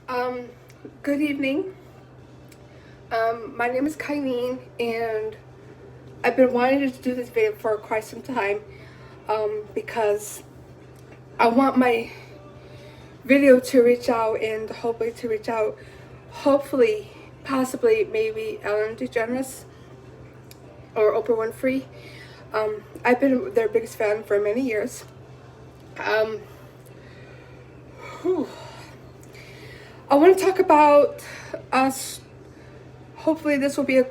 Um, Good evening. My name is Kylene, and I've been wanting to do this video for quite some time because I want my video to reach out and hopefully, possibly, maybe Ellen DeGeneres or Oprah Winfrey. I've been their biggest fan for many years. Um, whew. I want to talk about us. Hopefully this will be a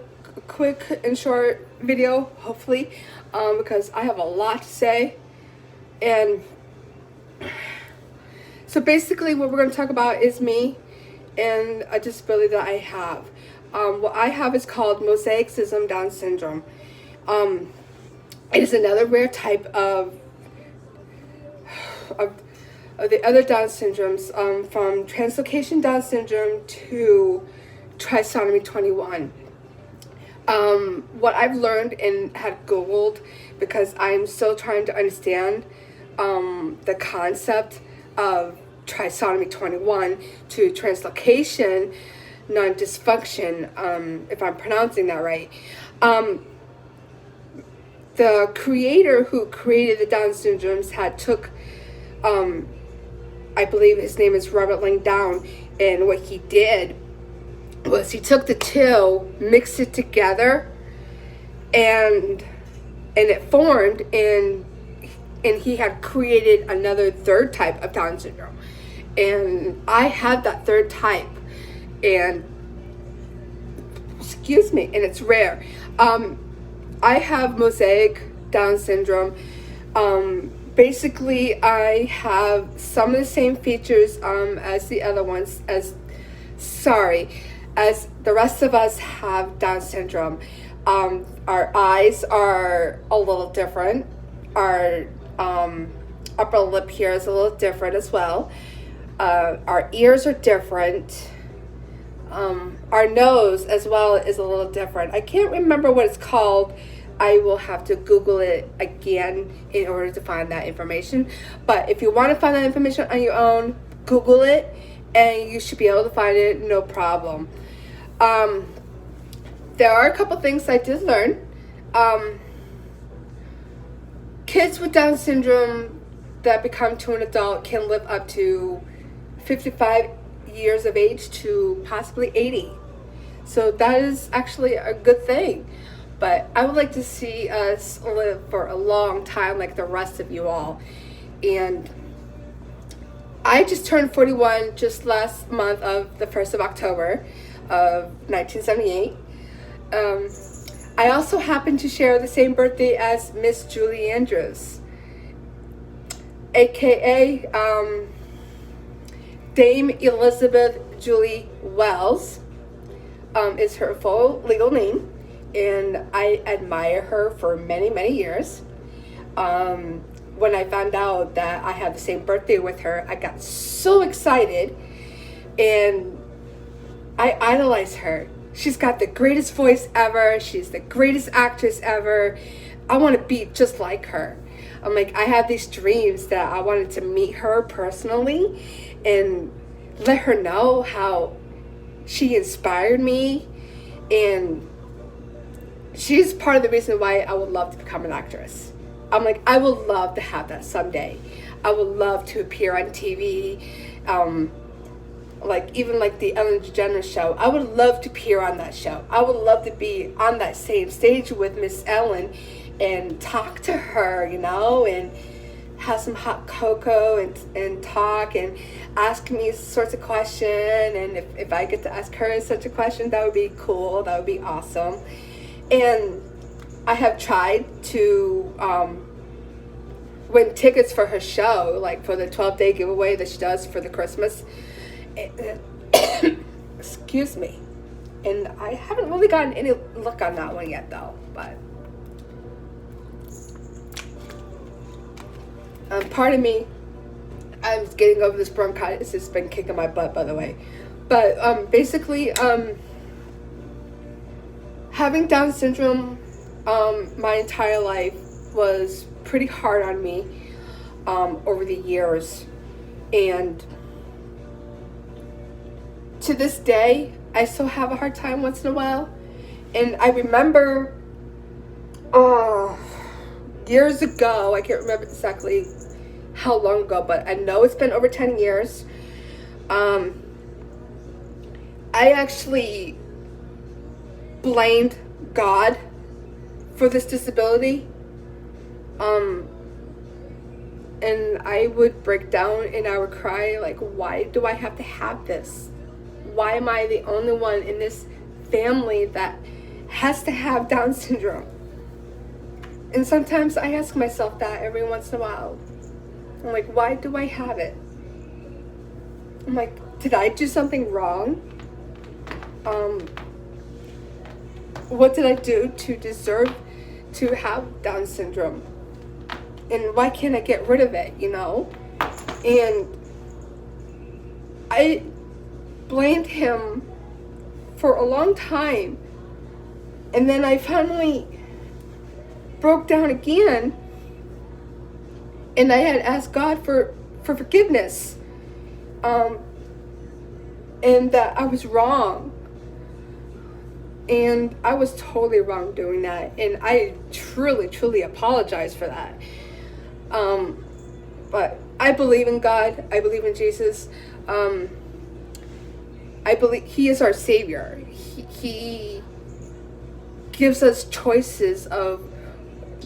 quick and short video, hopefully, because I have a lot to say. And so basically what we're going to talk about is me and a disability that I have. What I have is called mosaic Down syndrome. It is another rare type of the other Down syndromes, from translocation Down syndrome to trisomy 21. What I've learned and had Googled, because I'm still trying to understand the concept of trisomy 21 to translocation non-dysfunction, if I'm pronouncing that right. The creator who created the Down syndromes I believe his name is Robert Langdown, and what he did was he took the two, mixed it together, and it formed, and he had created another third type of Down syndrome. And I had that third type, and excuse me, and it's rare. I have mosaic Down syndrome. Basically, I have some of the same features as the other ones, as the rest of us have Down syndrome. Our eyes are a little different. Our upper lip here is a little different as well. Our ears are different. Our nose as well is a little different. I can't remember what it's called. I will have to Google it again in order to find that information. But if you want to find that information on your own, Google it, and you should be able to find it, no problem. There are a couple things I did learn. Kids with Down syndrome that become to an adult can live up to 55 years of age to possibly 80. So that is actually a good thing. But I would like to see us live for a long time like the rest of you all. And I just turned 41 just last month of the 1st of October of 1978. I also happen to share the same birthday as Miss Julie Andrews, aka Dame Elizabeth Julie Wells, is her full legal name. And I admire her for many, many years. When I found out that I had the same birthday with her, I got so excited, and I idolize her. She's got the greatest voice ever. She's the greatest actress ever. I want to be just like her. I had these dreams that I wanted to meet her personally and let her know how she inspired me, and she's part of the reason why I would love to become an actress. I would love to have that someday. I would love to appear on TV, even the Ellen DeGeneres show. I would love to appear on that show. I would love to be on that same stage with Miss Ellen and talk to her, and have some hot cocoa and talk and ask me sorts of questions. And if I get to ask her such a question, that would be cool. That would be awesome. And I have tried to win tickets for her show, for the 12-day giveaway that she does for the Christmas. Excuse me. And I haven't really gotten any luck on that one yet, though. But pardon me. I'm getting over this bronchitis. It's been kicking my butt, by the way. But basically, having Down syndrome my entire life was pretty hard on me over the years. And to this day, I still have a hard time once in a while. And I remember years ago, I can't remember exactly how long ago, but I know it's been over 10 years. I actually blamed God for this disability. And I would break down and I would cry, like, why do I have to have this? Why am I the only one in this family that has to have Down syndrome? And sometimes I ask myself that every once in a while. I'm like, why do I have it? I'm like, did I do something wrong? What did I do to deserve to have Down syndrome? And why can't I get rid of it, you know? And I blamed him for a long time. And then I finally broke down again. And I had asked God for forgiveness. And that I was wrong. And I was totally wrong doing that. And I truly, truly apologize for that. But I believe in God. I believe in Jesus. I believe He is our Savior. He gives us choices of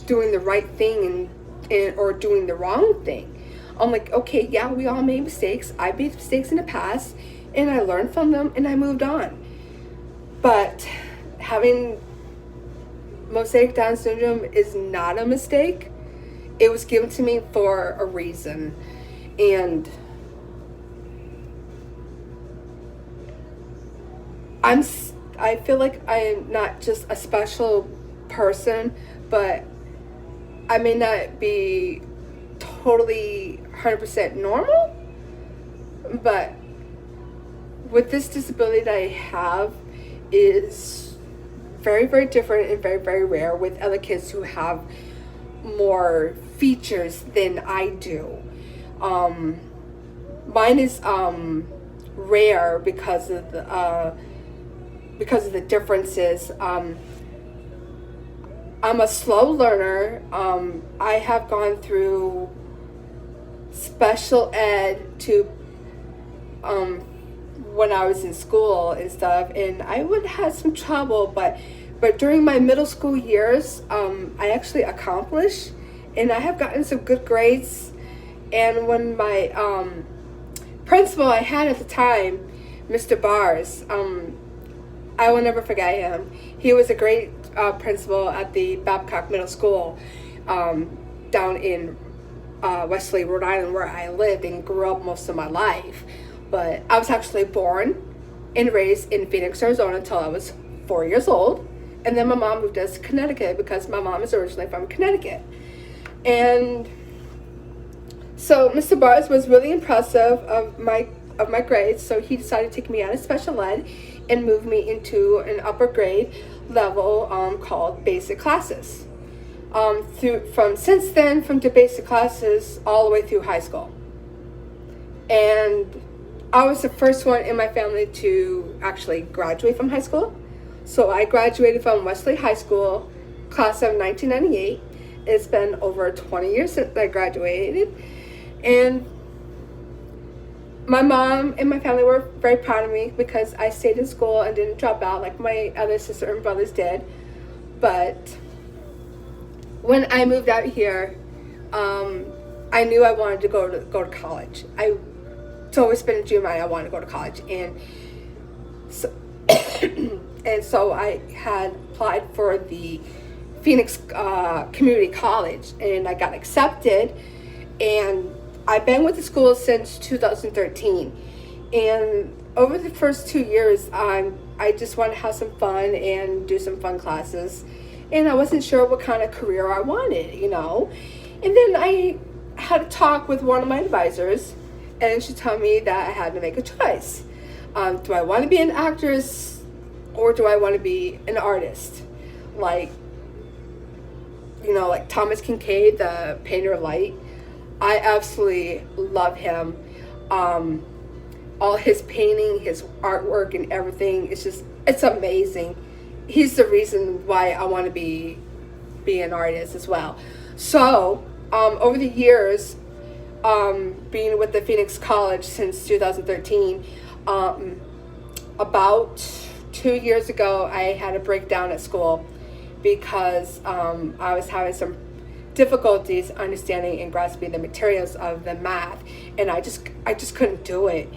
doing the right thing and or doing the wrong thing. I'm like, okay, yeah, we all made mistakes. I made mistakes in the past, and I learned from them, and I moved on. But having mosaic Down syndrome is not a mistake. It was given to me for a reason. And I feel like I'm not just a special person, but I may not be totally 100% normal, but with this disability that I have is very, very different and very, very rare with other kids who have more features than I do. Mine is rare because of the differences. I'm a slow learner. I have gone through special ed to when I was in school and stuff, and I would have some trouble, but during my middle school years, I actually accomplished, and I have gotten some good grades. And when my principal I had at the time, Mr. Bars, I will never forget him. He was a great principal at the Babcock Middle School down in Wesley, Rhode Island, where I lived and grew up most of my life. But I was actually born and raised in Phoenix, Arizona until I was 4 years old. And then my mom moved us to Connecticut because my mom is originally from Connecticut. And so Mr. Bars was really impressive of my grades, so he decided to take me out of special ed and move me into an upper grade level called basic classes. From the basic classes all the way through high school. And I was the first one in my family to actually graduate from high school. So I graduated from Wesley High School, class of 1998. It's been over 20 years since I graduated. And my mom and my family were very proud of me because I stayed in school and didn't drop out like my other sister and brothers did. But when I moved out here, I knew I wanted to go to college. It's always been in my mind I wanted to go to college, and so I had applied for the Phoenix Community College, and I got accepted, and I've been with the school since 2013. And over the first 2 years, I just wanted to have some fun and do some fun classes, and I wasn't sure what kind of career I wanted, you know. And then I had a talk with one of my advisors, and she told me that I had to make a choice. Do I want to be an actress or do I want to be an artist? Like Thomas Kincaid, the painter of light. I absolutely love him. all his painting, his artwork, and everything. It's amazing. He's the reason why I want to be an artist as well. So over the years, being with the Phoenix College since 2013, about 2 years ago, I had a breakdown at school because I was having some difficulties understanding and grasping the materials of the math, and I just couldn't do it.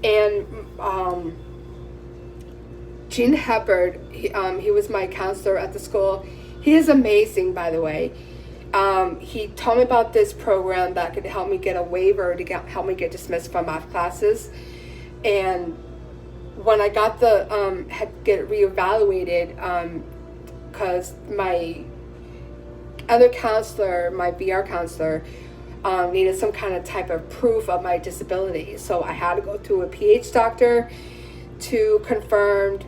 And Gene Heppard, he was my counselor at the school. He is amazing, by the way. He told me about this program that could help me get a waiver to help me get dismissed from math classes. And when I got had to get reevaluated, because my other counselor, my VR counselor, needed some kind of type of proof of my disability. So I had to go to a PH doctor to confirm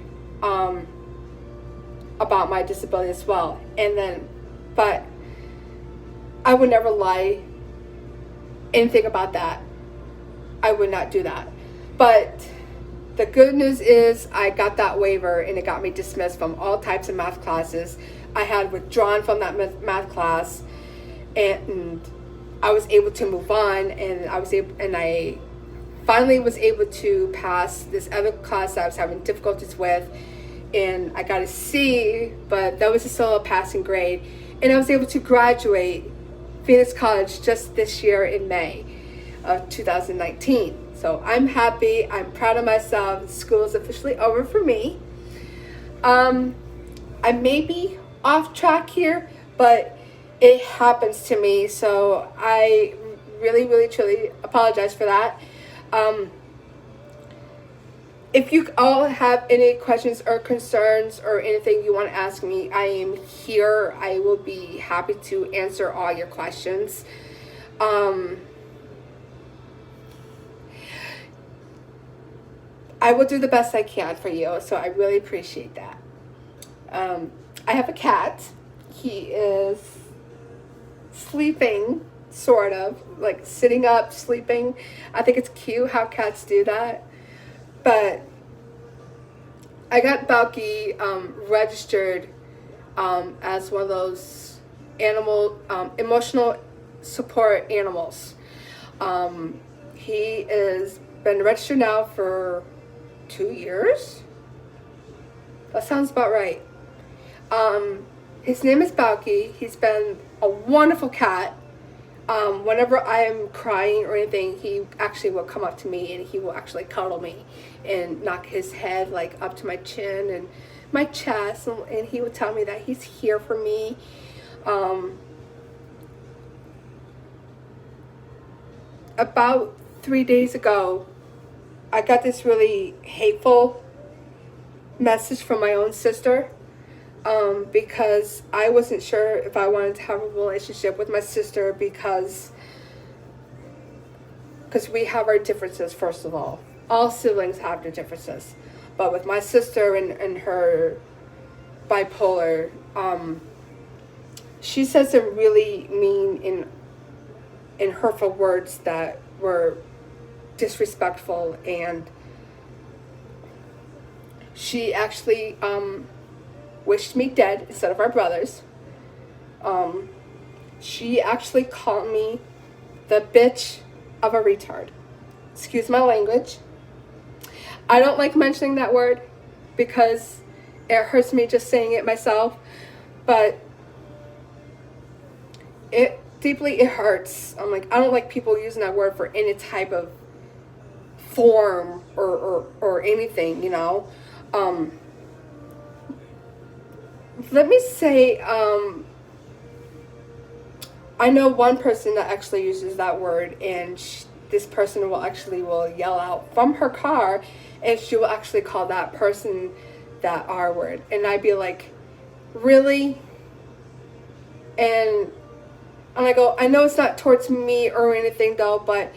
about my disability as well. But I would never lie anything about that. I would not do that. But the good news is I got that waiver, and it got me dismissed from all types of math classes. I had withdrawn from that math class, and I was able to move on, and I finally was able to pass this other class that I was having difficulties with, and I got a C, but that was still a passing grade, and I was able to graduate Phoenix College just this year in May of 2019. So I'm happy. I'm proud of myself. School is officially over for me. I may be off track here, but it happens to me. So I really, really, truly apologize for that. If you all have any questions or concerns or anything you want to ask me, I am here. I will be happy to answer all your questions. I will do the best I can for you, so I really appreciate that. I have a cat. He is sleeping, sort of, like sitting up, sleeping. I think it's cute how cats do that. But I got Balky registered as one of those emotional support animals. He has been registered now for 2 years. That sounds about right. His name is Balky. He's been a wonderful cat. Whenever I am crying or anything, he actually will come up to me and he will actually cuddle me and knock his head like up to my chin and my chest, and he will tell me that he's here for me. About 3 days ago, I got this really hateful message from my own sister, because I wasn't sure if I wanted to have a relationship with my sister because we have our differences. First of all siblings have their differences, but with my sister and her bipolar, she said some really mean and hurtful words that were disrespectful, and she actually wished me dead instead of our brothers. She actually called me the bitch of a retard. Excuse my language. I don't like mentioning that word because it hurts me just saying it myself, but it hurts. I'm like, I don't like people using that word for any type of form or anything, you know. Let me say, I know one person that actually uses that word, and this person will yell out from her car, and she will actually call that person that R word, and I'd be like, really? And I go, I know it's not towards me or anything though, but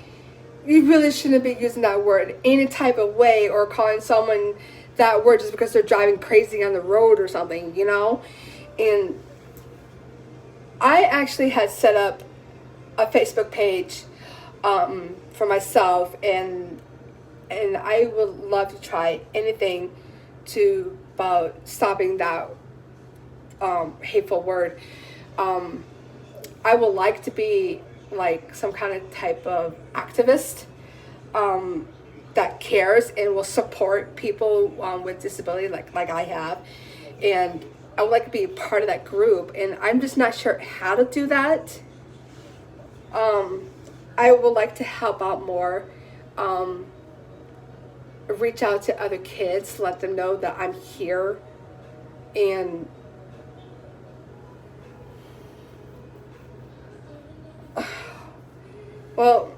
you really shouldn't be using that word any type of way or calling someone that word just because they're driving crazy on the road or something, you know. And I actually had set up a Facebook page for myself, and and I would love to try anything to about stopping that hateful word. I would like to be like some kind of type of activist that cares and will support people with disability like I have, and I would like to be part of that group, and I'm just not sure how to do that. I would like to help out more, reach out to other kids, let them know that I'm here, and well,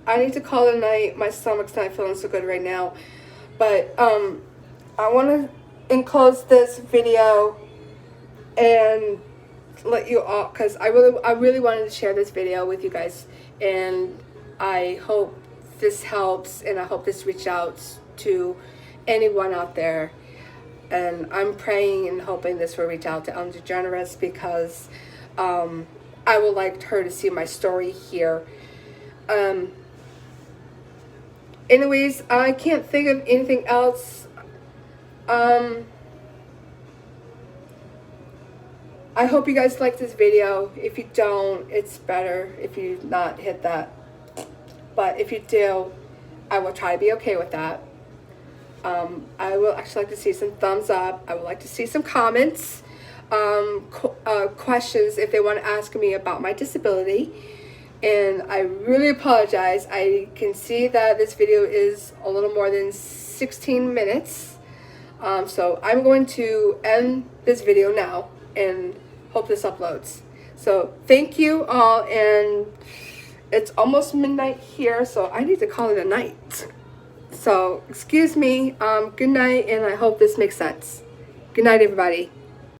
I need to call it a night. My stomach's not feeling so good right now, but I want to enclose this video and let you all, because I really wanted to share this video with you guys, and I hope this helps, and I hope this reaches out to anyone out there, and I'm praying and hoping this will reach out to Ellen DeGeneres, because I would like her to see my story here. Anyways, I can't think of anything else. I hope you guys like this video. If you don't, it's better if you not hit that. But if you do, I will try to be okay with that. I will actually like to see some thumbs up. I would like to see some comments, questions if they want to ask me about my disability. And I really apologize. I can see that this video is a little more than 16 minutes. So I'm going to end this video now and hope this uploads. So thank you all, and it's almost midnight here, so I need to call it a night. So excuse me, good night, and I hope this makes sense. Good night, everybody.